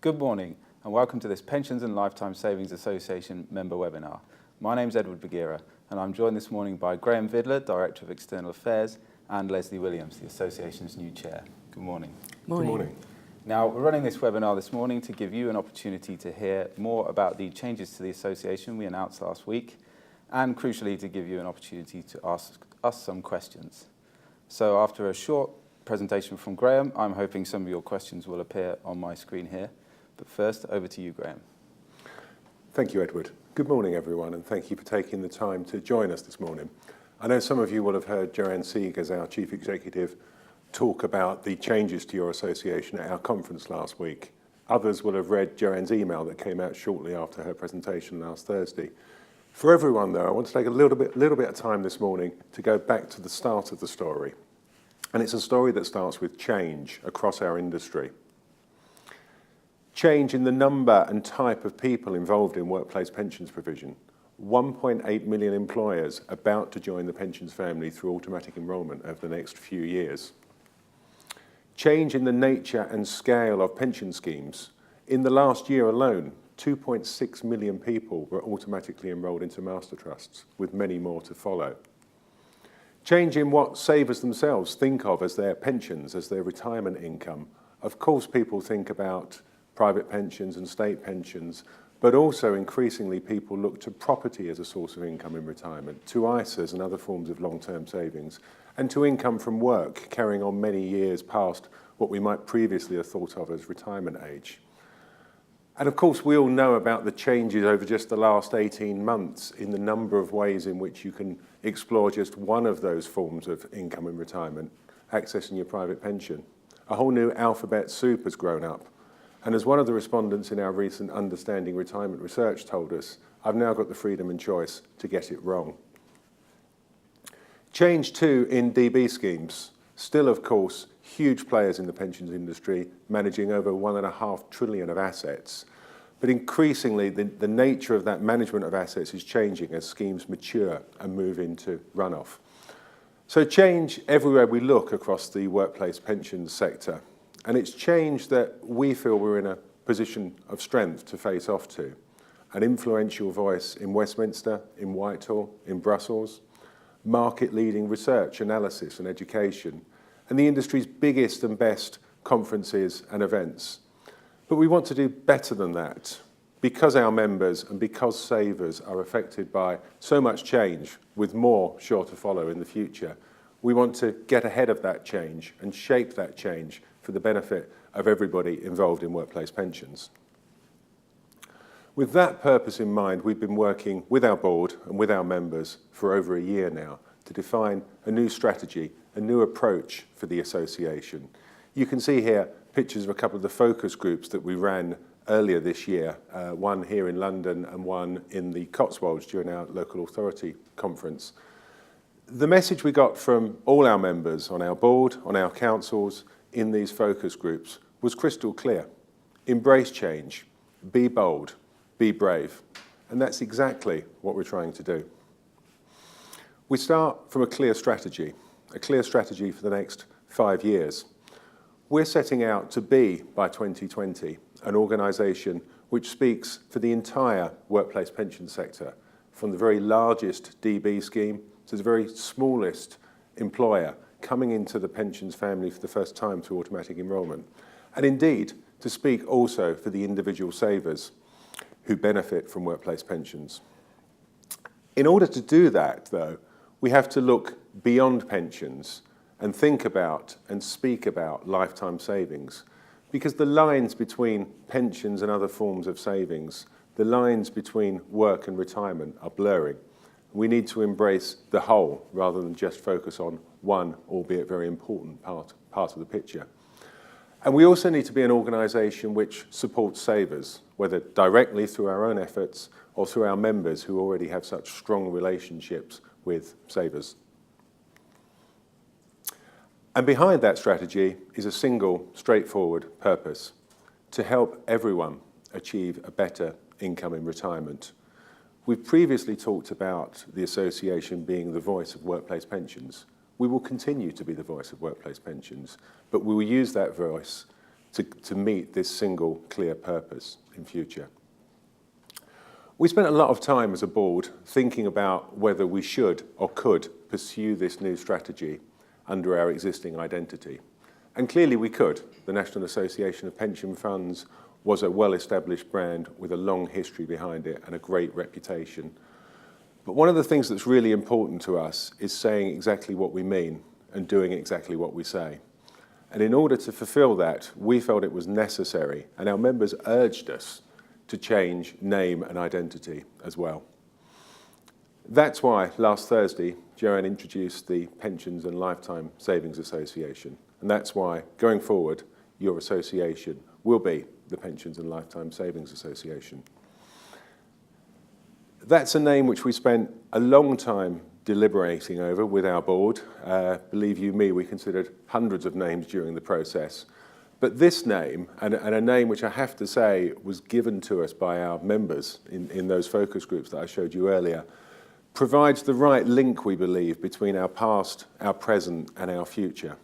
Good morning and welcome to this Pensions and Lifetime Savings Association member webinar. My name is Edward Bagheera and I'm joined this morning by Graham Vidler, Director of External Affairs, and Lesley Williams, the Association's new Chair. Good morning. Morning. Good morning. Now, we're running this webinar this morning to give you an opportunity to hear more about the changes to the Association we announced last week, and crucially to give you an opportunity to ask us some questions. So after a short presentation from Graham, I'm hoping some of your questions will appear on my screen here. But first, over to you, Graham. Thank you, Edward. Good morning, everyone, and thank you for taking the time to join us this morning. I know some of you will have heard Joanne Seegers, our Chief Executive, talk about the changes to your association at our conference last week. Others will have read Joanne's email that came out shortly after her presentation last Thursday. For everyone, though, I want to take a little bit of time this morning to go back to the start of the story. And it's a story that starts with change across our industry. Change in the number and type of people involved in workplace pensions provision. 1.8 million employers about to join the pensions family through automatic enrolment over the next few years. Change in the nature and scale of pension schemes. In the last year alone, 2.6 million people were automatically enrolled into master trusts, with many more to follow. Change in what savers themselves think of as their pensions, as their retirement income. Of course, people think about private pensions and state pensions, but also increasingly people look to property as a source of income in retirement, to ISAs and other forms of long-term savings, and to income from work, carrying on many years past what we might previously have thought of as retirement age. And of course, we all know about the changes over just the last 18 months in the number of ways in which you can explore just one of those forms of income in retirement, accessing your private pension. A whole new alphabet soup has grown up. And as one of the respondents in our recent Understanding Retirement research told us, I've now got the freedom and choice to get it wrong. Change too in DB schemes. Still, of course, huge players in the pensions industry, managing over $1.5 trillion of assets. But increasingly, the nature of that management of assets is changing as schemes mature and move into runoff. So change everywhere we look across the workplace pensions sector. And it's change that we feel we're in a position of strength to face off to. An influential voice in Westminster, in Whitehall, in Brussels, market-leading research, analysis and education, and the industry's biggest and best conferences and events. But we want to do better than that. Because our members and because savers are affected by so much change, with more sure to follow in the future, we want to get ahead of that change and shape that change for the benefit of everybody involved in workplace pensions. With that purpose in mind, we've been working with our board and with our members for over a year now to define a new strategy, a new approach for the association. You can see here pictures of a couple of the focus groups that we ran earlier this year, one here in London and one in the Cotswolds during our local authority conference. The message we got from all our members on our board, on our councils, in these focus groups was crystal clear. Embrace change, be bold, be brave. And that's exactly what we're trying to do. We start from a clear strategy for the next 5 years. We're setting out to be, by 2020, an organisation which speaks for the entire workplace pension sector, from the very largest DB scheme to the very smallest employer coming into the pensions family for the first time through automatic enrolment. And indeed, to speak also for the individual savers who benefit from workplace pensions. In order to do that, though, we have to look beyond pensions and think about and speak about lifetime savings, because the lines between pensions and other forms of savings, the lines between work and retirement are blurring. We need to embrace the whole rather than just focus on one, albeit very important part of the picture. And we also need to be an organisation which supports savers, whether directly through our own efforts or through our members who already have such strong relationships with savers. And behind that strategy is a single, straightforward purpose: to help everyone achieve a better income in retirement. We've previously talked about the association being the voice of workplace pensions. We will continue to be the voice of workplace pensions, but we will use that voice to meet this single clear purpose in future. We spent a lot of time as a board thinking about whether we should or could pursue this new strategy under our existing identity. And clearly we could. The National Association of Pension Funds was a well-established brand with a long history behind it and a great reputation. But one of the things that's really important to us is saying exactly what we mean and doing exactly what we say. And in order to fulfill that, we felt it was necessary, and our members urged us to change name and identity as well. That's why last Thursday, Joanne introduced the Pensions and Lifetime Savings Association. And that's why, going forward, your association will be the Pensions and Lifetime Savings Association. That's a name which we spent a long time deliberating over with our board. Believe you me, we considered hundreds of names during the process. But this name, and a name which I have to say was given to us by our members in those focus groups that I showed you earlier, provides the right link, we believe, between our past, our present, and our future.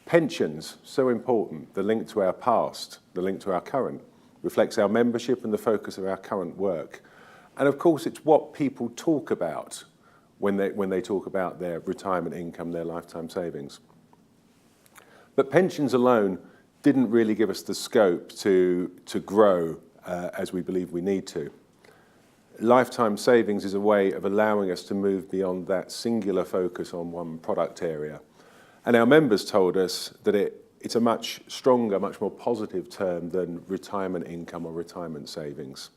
Pensions, so important, the link to our past, the link to our current, reflects our membership and the focus of our current work. And of course, it's what people talk about when they talk about their retirement income, their lifetime savings. But pensions alone didn't really give us the scope to grow as we believe we need to. Lifetime savings is a way of allowing us to move beyond that singular focus on one product area. And our members told us that it's a much stronger, much more positive term than retirement income or retirement savings.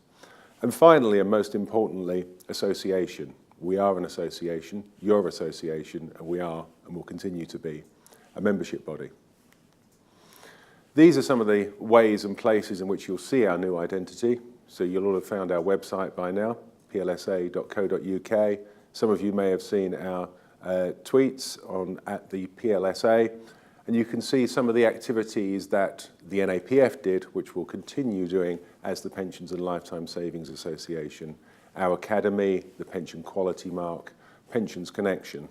And finally, and most importantly, association. We are an association, you're an association, and we are, and will continue to be, a membership body. These are some of the ways and places in which you'll see our new identity. So you'll all have found our website by now, plsa.co.uk. Some of you may have seen our tweets at the PLSA, and you can see some of the activities that the NAPF did, which we'll continue doing as the Pensions and Lifetime Savings Association, our Academy, the Pension Quality Mark, Pensions Connection.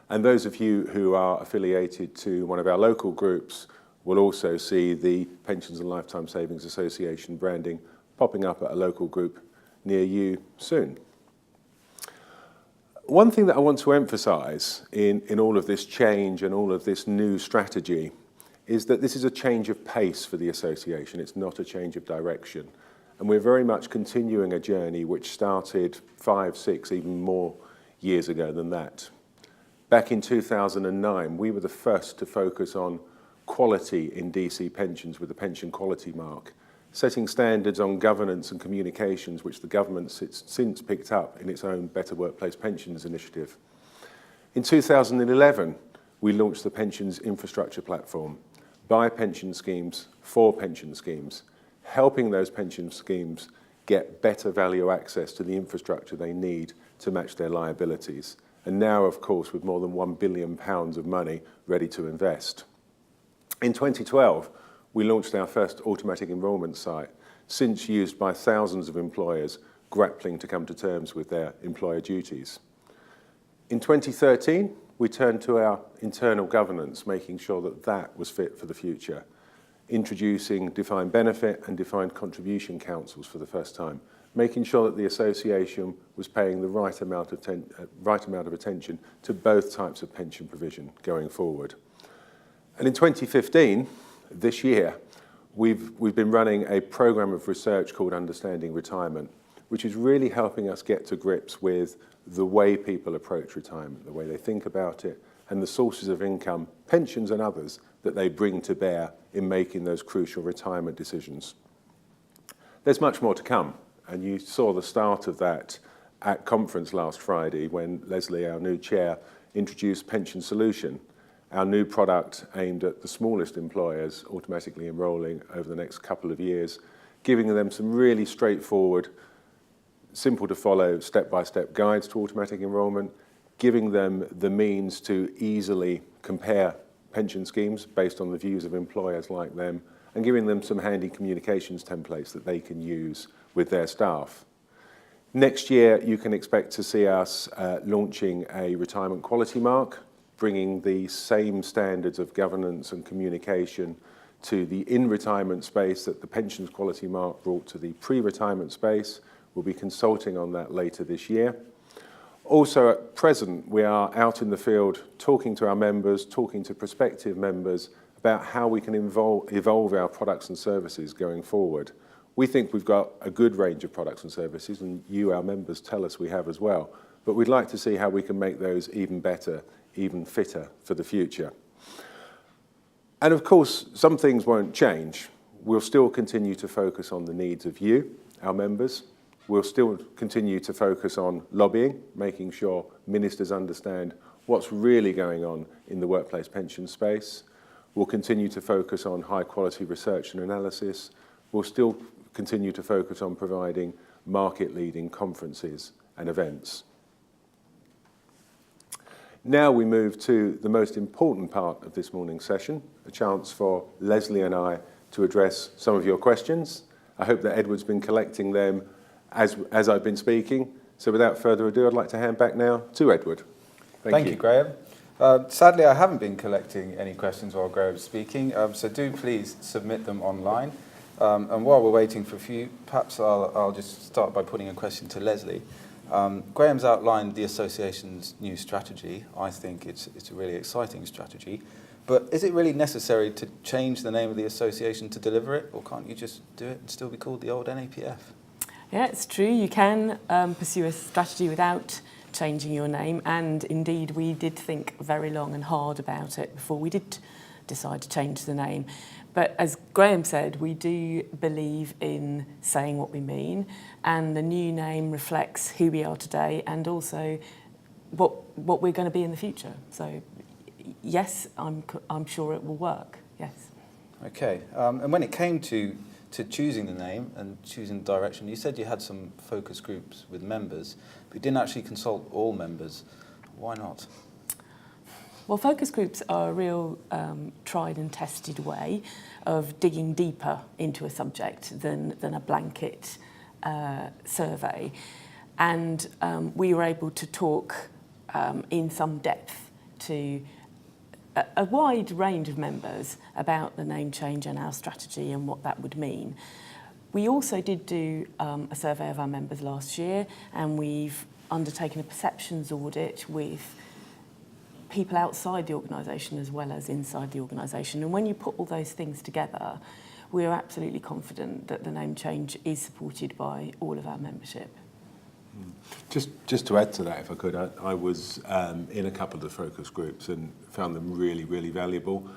And those of you who are affiliated to one of our local groups will also see the Pensions and Lifetime Savings Association branding popping up at a local group near you soon. One thing that I want to emphasise in all of this change and all of this new strategy is that this is a change of pace for the association. It's not a change of direction. And we're very much continuing a journey which started 5, 6, even more years ago than that. Back in 2009, we were the first to focus on quality in DC pensions with the Pension Quality Mark, setting standards on governance and communications which the government since picked up in its own Better Workplace Pensions initiative. In 2011, we launched the Pensions Infrastructure Platform, by pension schemes, for pension schemes, helping those pension schemes get better value access to the infrastructure they need to match their liabilities. And now, of course, with more than £1 billion of money ready to invest. In 2012, we launched our first automatic enrolment site, since used by thousands of employers grappling to come to terms with their employer duties. In 2013, we turned to our internal governance, making sure that that was fit for the future, introducing defined benefit and defined contribution councils for the first time, making sure that the association was paying the right amount of attention to both types of pension provision going forward. And in 2015, this year, we've been running a program of research called Understanding Retirement, which is really helping us get to grips with the way people approach retirement, the way they think about it, and the sources of income, pensions and others, that they bring to bear in making those crucial retirement decisions. There's much more to come, and you saw the start of that at conference last Friday when Lesley, our new chair, introduced Pension Solution, our new product aimed at the smallest employers automatically enrolling over the next couple of years, giving them some really straightforward, simple to follow, step-by-step guides to automatic enrolment, giving them the means to easily compare pension schemes based on the views of employers like them, and giving them some handy communications templates that they can use with their staff. Next year, you can expect to see us launching a retirement quality mark, bringing the same standards of governance and communication to the in-retirement space that the pensions quality mark brought to the pre-retirement space. We'll be consulting on that later this year. Also, at present, we are out in the field talking to our members, talking to prospective members about how we can evolve our products and services going forward. We think we've got a good range of products and services, and you, our members, tell us we have as well. But we'd like to see how we can make those even better, even fitter for the future. And of course, some things won't change. We'll still continue to focus on the needs of you, our members. We'll still continue to focus on lobbying, making sure ministers understand what's really going on in the workplace pension space. We'll continue to focus on high quality research and analysis. We'll still continue to focus on providing market-leading conferences and events. Now we move to the most important part of this morning's session, a chance for Lesley and I to address some of your questions. I hope that Edward's been collecting them as I've been speaking. So without further ado, I'd like to hand back now to Edward. Thank you, Graham. Sadly, I haven't been collecting any questions while Graham's speaking, so do please submit them online. And while we're waiting for a few, perhaps I'll just start by putting a question to Lesley. Graham's outlined the association's new strategy. I think it's a really exciting strategy. But is it really necessary to change the name of the association to deliver it, or can't you just do it and still be called the old NAPF? Yeah, it's true. You can pursue a strategy without changing your name, and indeed we did think very long and hard about it before we did decide to change the name. But as Graham said, we do believe in saying what we mean, and the new name reflects who we are today and also what we're going to be in the future. So yes, I'm sure it will work, yes. Okay, and when it came to choosing the name and choosing the direction, you said you had some focus groups with members, but you didn't actually consult all members. Why not? Well, focus groups are a real tried and tested way of digging deeper into a subject than a blanket survey. And we were able to talk in some depth to a wide range of members about the name change and our strategy and what that would mean. We also did do a survey of our members last year, and we've undertaken a perceptions audit with people outside the organisation as well as inside the organisation. And when you put all those things together, we are absolutely confident that the name change is supported by all of our membership. Just to add to that, if I could, I was in a couple of the focus groups and found them really, really valuable.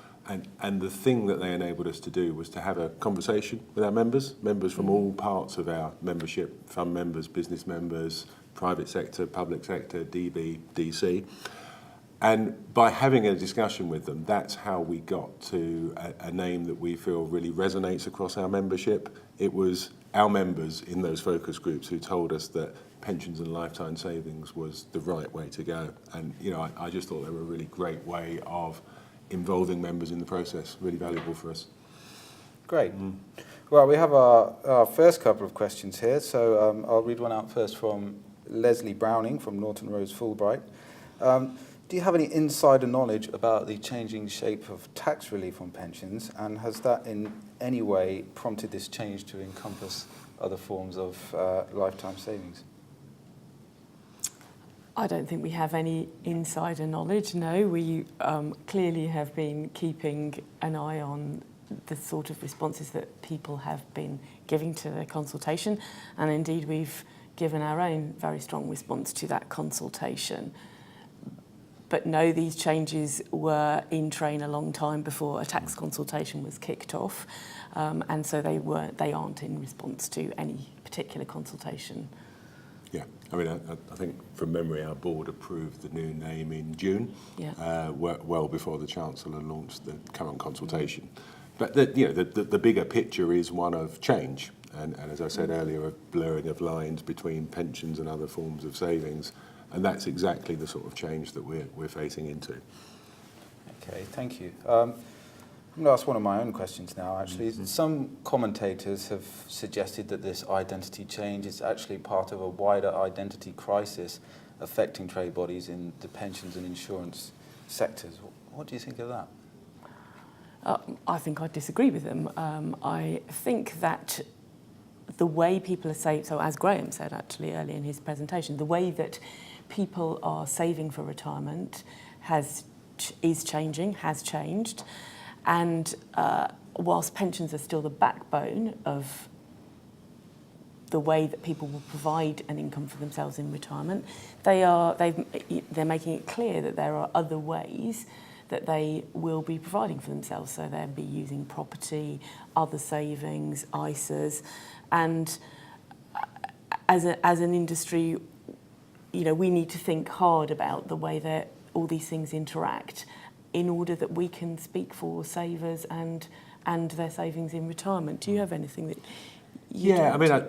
And the thing that they enabled us to do was to have a conversation with our members from all parts of our membership, fund members, business members, private sector, public sector, DB, DC. And by having a discussion with them, that's how we got to a name that we feel really resonates across our membership. It was our members in those focus groups who told us that pensions and lifetime savings was the right way to go. And, you know, I just thought they were a really great way of involving members in the process, really valuable for us. Great. Well, we have our first couple of questions here, so I'll read one out first from Leslie Browning from Norton Rose Fulbright. Do you have any insider knowledge about the changing shape of tax relief on pensions, and has that in any way prompted this change to encompass other forms of lifetime savings? I don't think we have any insider knowledge, no. We clearly have been keeping an eye on the sort of responses that people have been giving to the consultation, and indeed we've given our own very strong response to that consultation. But no, these changes were in train a long time before a tax consultation was kicked off, and so they aren't in response to any particular consultation. Yeah, I mean, I think from memory, our board approved the new name in June, well before the Chancellor launched the current consultation. But the bigger picture is one of change, and as I said earlier, a blurring of lines between pensions and other forms of savings. And that's exactly the sort of change that we're facing into. Okay, thank you. I'm going to ask one of my own questions now, actually. Some commentators have suggested that this identity change is actually part of a wider identity crisis affecting trade bodies in the pensions and insurance sectors. What do you think of that? I think I disagree with them. I think that the way people are saving, so as Graham said actually earlier in his presentation, the way that people are saving for retirement is changing, has changed. And whilst pensions are still the backbone of the way that people will provide an income for themselves in retirement, they're making it clear that there are other ways that they will be providing for themselves. So they'll be using property, other savings, ISAs, and as an industry, we need to think hard about the way that all these things interact in order that we can speak for savers and their savings in retirement. Do you have anything that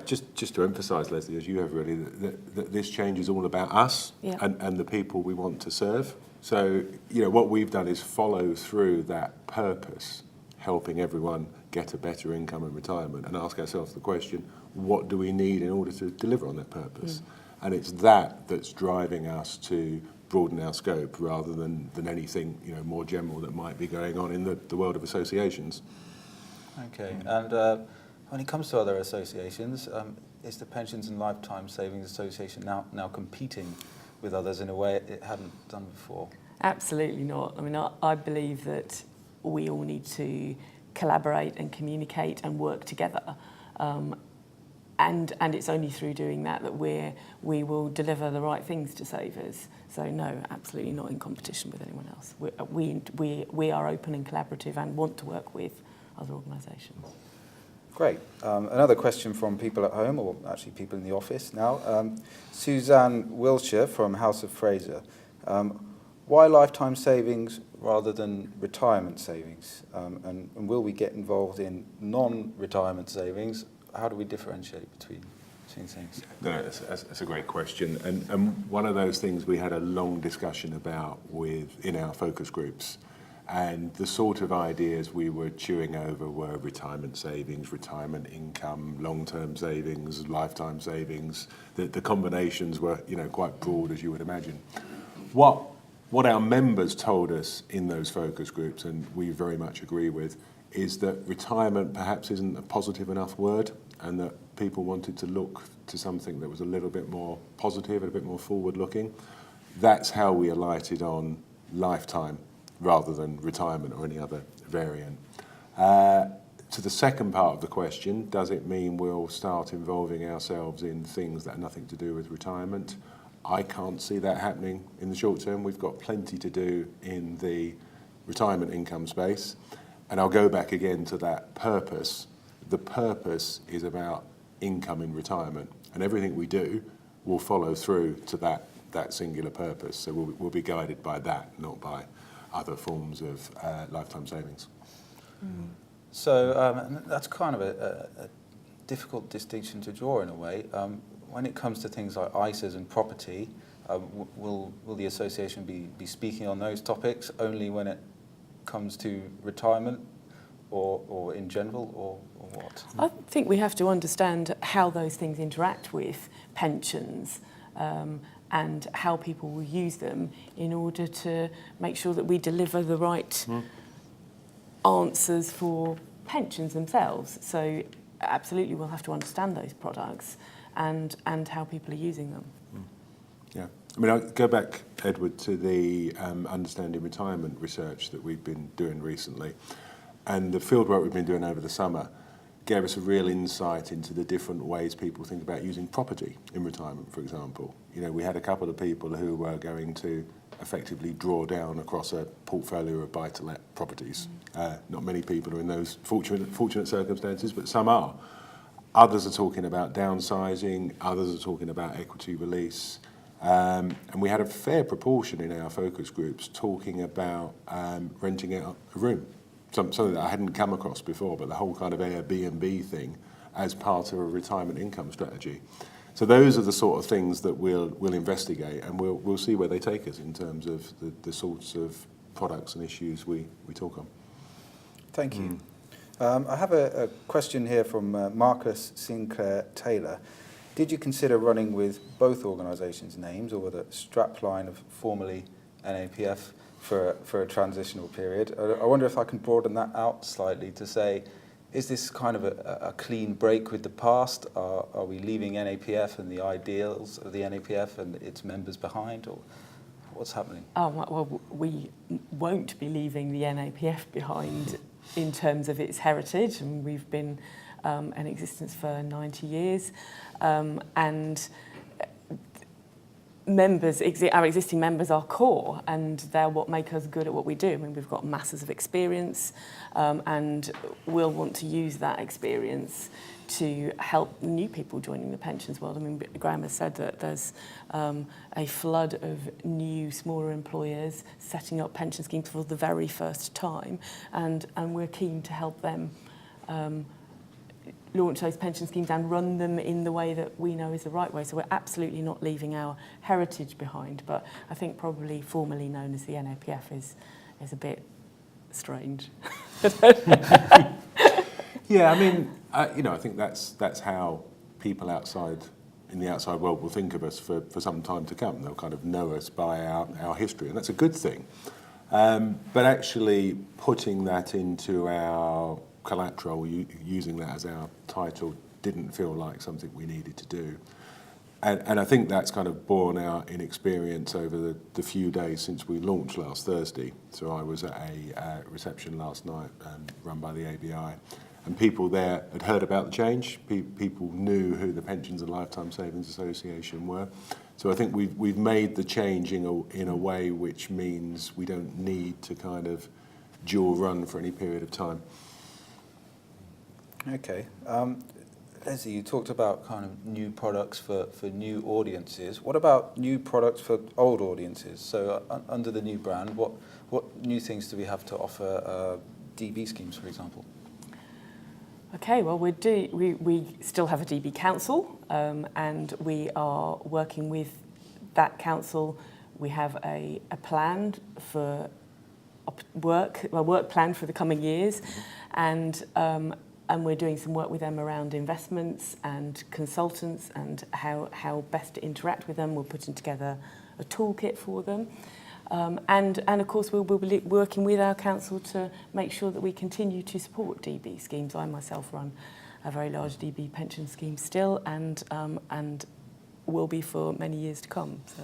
just to emphasise, Lesley, as you have really, that this change is all about us and the people we want to serve. So, what we've done is follow through that purpose, helping everyone get a better income in retirement, and ask ourselves the question, what do we need in order to deliver on that purpose? And it's that's driving us to broaden our scope rather than anything more general that might be going on in the world of associations. Okay, and when it comes to other associations, is the Pensions and Lifetime Savings Association now competing with others in a way it hadn't done before? Absolutely not. I mean, I believe that we all need to collaborate and communicate and work together. And it's only through doing that we will deliver the right things to savers. So no, absolutely not in competition with anyone else. We are open and collaborative and want to work with other organisations. Great. Another question from people at home, or actually people in the office now. Suzanne Wilshire from House of Fraser. Why lifetime savings rather than retirement savings? And will we get involved in non-retirement savings? How do we differentiate between things? No, that's a great question. And one of those things we had a long discussion about in our focus groups. And the sort of ideas we were chewing over were retirement savings, retirement income, long-term savings, lifetime savings. The combinations were, quite broad, as you would imagine. What our members told us in those focus groups, and we very much agree with, is that retirement perhaps isn't a positive enough word, and that people wanted to look to something that was a little bit more positive and a bit more forward-looking. That's how we alighted on lifetime rather than retirement or any other variant. To the second part of the question, does it mean we'll start involving ourselves in things that have nothing to do with retirement? I can't see that happening in the short term. We've got plenty to do in the retirement income space. And I'll go back again to that purpose. The purpose is about income in retirement, and everything we do will follow through to that singular purpose. So we'll be guided by that, not by other forms of lifetime savings. So that's kind of a difficult distinction to draw in a way. When it comes to things like ISAs and property, will the association be speaking on those topics only when it comes to retirement or in general, or what? I think we have to understand how those things interact with pensions and how people will use them in order to make sure that we deliver the right answers for pensions themselves. So absolutely we'll have to understand those products and how people are using them. Yeah. I mean, I'll go back, Edward, to the Understanding Retirement research that we've been doing recently. And the fieldwork we've been doing over the summer gave us a real insight into the different ways people think about using property in retirement, for example. We had a couple of people who were going to effectively draw down across a portfolio of buy-to-let properties. Not many people are in those fortunate circumstances, but some are. Others are talking about downsizing, others are talking about equity release. And we had a fair proportion in our focus groups talking about renting out a room. Something that I hadn't come across before, but the whole kind of Airbnb thing as part of a retirement income strategy. So those are the sort of things that we'll investigate, and we'll see where they take us in terms of the sorts of products and issues we talk on. Thank you. I have a question here from Marcus Sinclair Taylor. Did you consider running with both organisations' names, or with a strapline of formerly NAPF for a transitional period. I wonder if I can broaden that out slightly to say, is this kind of a clean break with the past? Are we leaving NAPF and the ideals of the NAPF and its members behind, or what's happening? Well, we won't be leaving the NAPF behind in terms of its heritage, and we've been in existence for 90 years, and our existing members are core, and they're what make us good at what we do. I mean, we've got masses of experience, and we'll want to use that experience to help new people joining the pensions world. I mean, Graham has said that there's a flood of new, smaller employers setting up pension schemes for the very first time, and we're keen to help them launch those pension schemes and run them in the way that we know is the right way. So we're absolutely not leaving our heritage behind, but I think probably formerly known as the NAPF is a bit strange. Yeah, I mean, I think that's how people in the outside world will think of us for some time to come. They'll kind of know us by our history, and that's a good thing. But actually putting that into our collateral, using that as our title, didn't feel like something we needed to do. And I think that's kind of borne out in experience over the few days since we launched last Thursday. So I was at a reception last night run by the ABI, and people there had heard about the change. People knew who the Pensions and Lifetime Savings Association were. So I think we've made the change in a way which means we don't need to kind of dual run for any period of time. Okay. Lesley, you talked about kind of new products for new audiences. What about new products for old audiences? So under the new brand, what new things do we have to offer DB schemes, for example? Okay, well, we still have a DB council, and we are working with that council. We have a plan for work plan for the coming years, and we're doing some work with them around investments and consultants and how best to interact with them. We're putting together a toolkit for them. And of course, we'll be working with our council to make sure that we continue to support DB schemes. I myself run a very large DB pension scheme still, and will be for many years to come. So.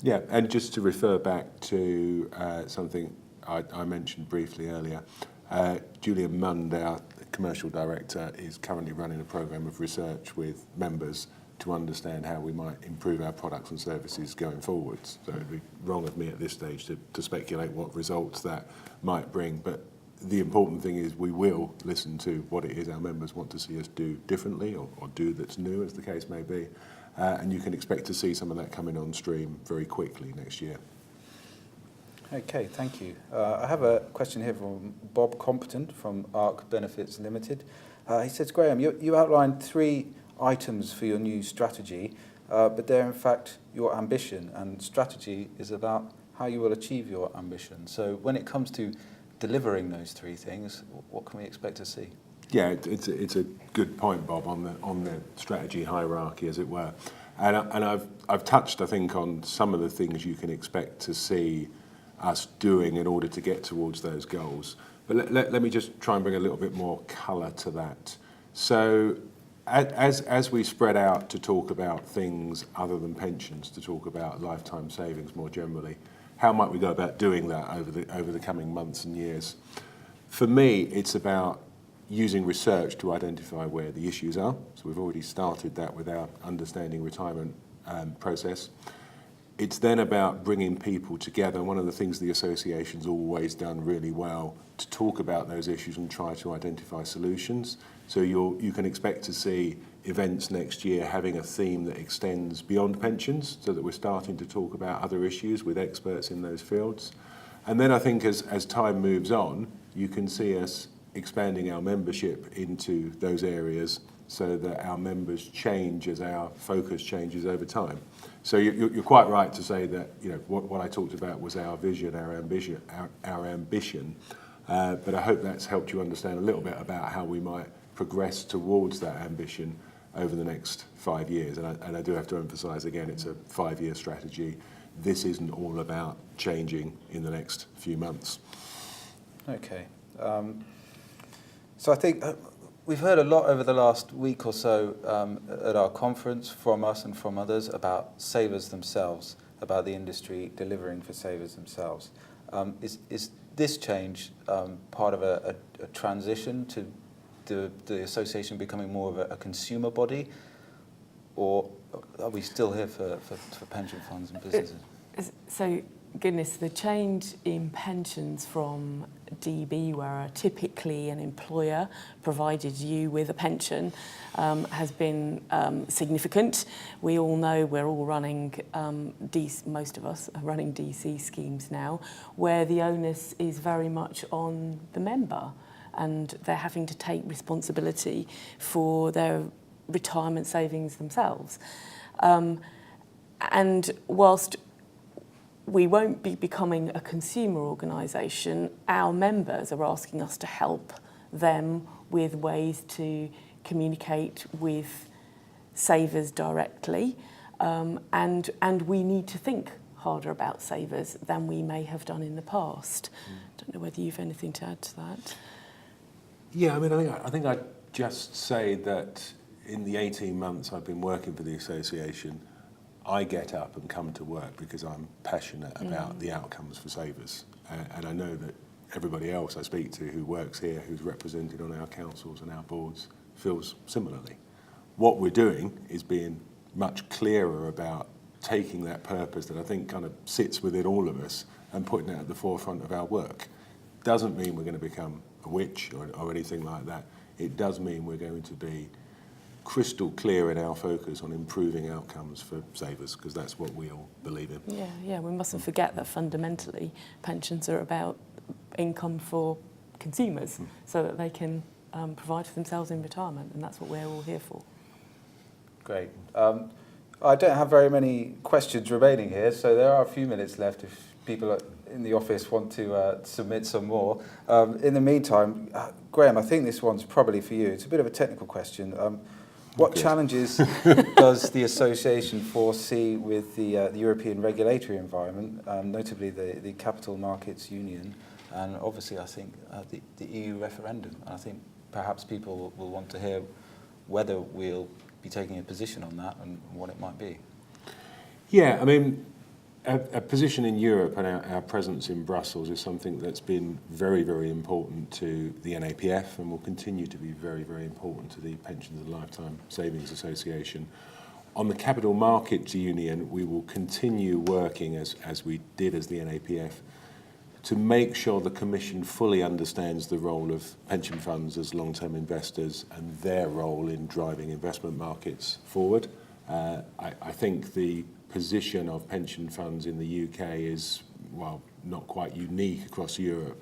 Yeah, and just to refer back to something I mentioned briefly earlier, Julian Mund, our commercial director, is currently running a programme of research with members to understand how we might improve our products and services going forwards. So it'd be wrong of me at this stage to speculate what results that might bring, but the important thing is we will listen to what it is our members want to see us do differently or do that's new, as the case may be, and you can expect to see some of that coming on stream very quickly next year. Okay, thank you. I have a question here from Bob Compton from ARC Benefits Limited. He says, Graham, you outlined 3 items for your new strategy, but they're in fact your ambition, and strategy is about how you will achieve your ambition. So when it comes to delivering those 3 things, what can we expect to see? Yeah, it's a good point, Bob, on the strategy hierarchy, as it were. And I've touched, I think, on some of the things you can expect to see us doing in order to get towards those goals. But let me just try and bring a little bit more colour to that. So as we spread out to talk about things other than pensions, to talk about lifetime savings more generally, how might we go about doing that over the coming months and years? For me, it's about using research to identify where the issues are. So we've already started that with our Understanding Retirement process. It's then about bringing people together. One of the things the association's always done really well to talk about those issues and try to identify solutions. So you can expect to see events next year having a theme that extends beyond pensions, so that we're starting to talk about other issues with experts in those fields. And then I think as time moves on, you can see us expanding our membership into those areas so that our members change as our focus changes over time. So you're quite right to say that what I talked about was our vision, our ambition. But I hope that's helped you understand a little bit about how we might progress towards that ambition over the next 5 years. And I do have to emphasise again, it's a 5-year strategy. this isn't all about changing in the next few months. Okay. So I think we've heard a lot over the last week or so at our conference from us and from others about savers themselves, about the industry delivering for savers themselves. Is this change part of a transition to the association becoming more of a consumer body, or are we still here for pension funds and businesses? So, goodness, the change in pensions from DB, where typically an employer provided you with a pension, has been significant. We all know we're all running, most of us are running DC schemes now, where the onus is very much on the member, and they're having to take responsibility for their retirement savings themselves. And whilst we won't be becoming a consumer organisation, our members are asking us to help them with ways to communicate with savers directly, and we need to think harder about savers than we may have done in the past. Don't know whether you've anything to add to that. Yeah, I mean, I think I'd just say that in the 18 months I've been working for the association, I get up and come to work because I'm passionate about the outcomes for savers. And I know that everybody else I speak to who works here, who's represented on our councils and our boards, feels similarly. What we're doing is being much clearer about taking that purpose that I think kind of sits within all of us and putting it at the forefront of our work. Doesn't mean we're going to become a witch or anything like that. It does mean we're going to be crystal clear in our focus on improving outcomes for savers, because that's what we all believe in. Yeah, we mustn't forget that fundamentally pensions are about income for consumers so that they can provide for themselves in retirement, and that's what we're all here for. Great. I don't have very many questions remaining here, so there are a few minutes left if people in the office want to submit some more. In the meantime, Graham, I think this one's probably for you. It's a bit of a technical question. What challenges does the association foresee with the European regulatory environment, notably the Capital Markets Union, and obviously I think the EU referendum? I think perhaps people will want to hear whether we'll be taking a position on that and what it might be. Yeah, I mean, a position in Europe and our presence in Brussels is something that's been very, very important to the NAPF and will continue to be very, very important to the Pensions and Lifetime Savings Association. On the Capital Markets Union, we will continue working as we did as the NAPF to make sure the Commission fully understands the role of pension funds as long-term investors and their role in driving investment markets forward. I think the position of pension funds in the UK is, well, not quite unique across Europe,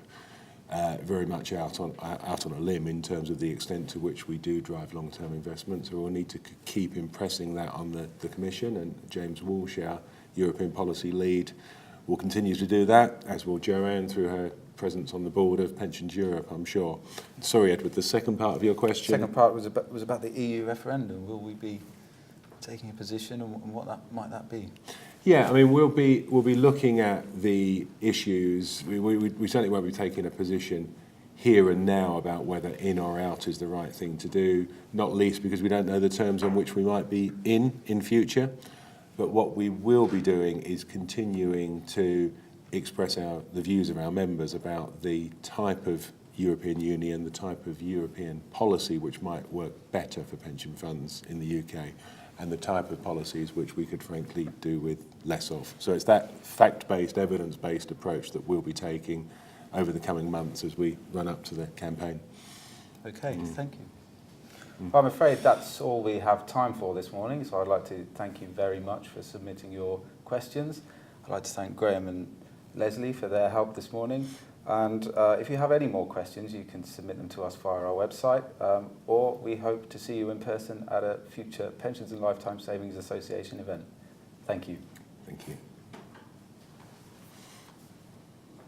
very much out on a limb in terms of the extent to which we do drive long-term investments. So we'll need to keep impressing that on the Commission, and James Walsh, our European policy lead, will continue to do that, as will Joanne through her presence on the board of Pensions Europe, I'm sure. Sorry, Edward, the second part of your question? The second part was about the EU referendum. Will we be taking a position, and what might that be? Yeah, I mean, we'll be looking at the issues. We certainly won't be taking a position here and now about whether in or out is the right thing to do, not least because we don't know the terms on which we might be in future. But what we will be doing is continuing to express the views of our members about the type of European Union, the type of European policy which might work better for pension funds in the UK, and the type of policies which we could frankly do with less of. So it's that fact-based, evidence-based approach that we'll be taking over the coming months as we run up to the campaign. Okay, thank you. I'm afraid that's all we have time for this morning, so I'd like to thank you very much for submitting your questions. I'd like to thank Graham and Lesley for their help this morning. And if you have any more questions, you can submit them to us via our website, or we hope to see you in person at a future Pensions and Lifetime Savings Association event. Thank you. Thank you.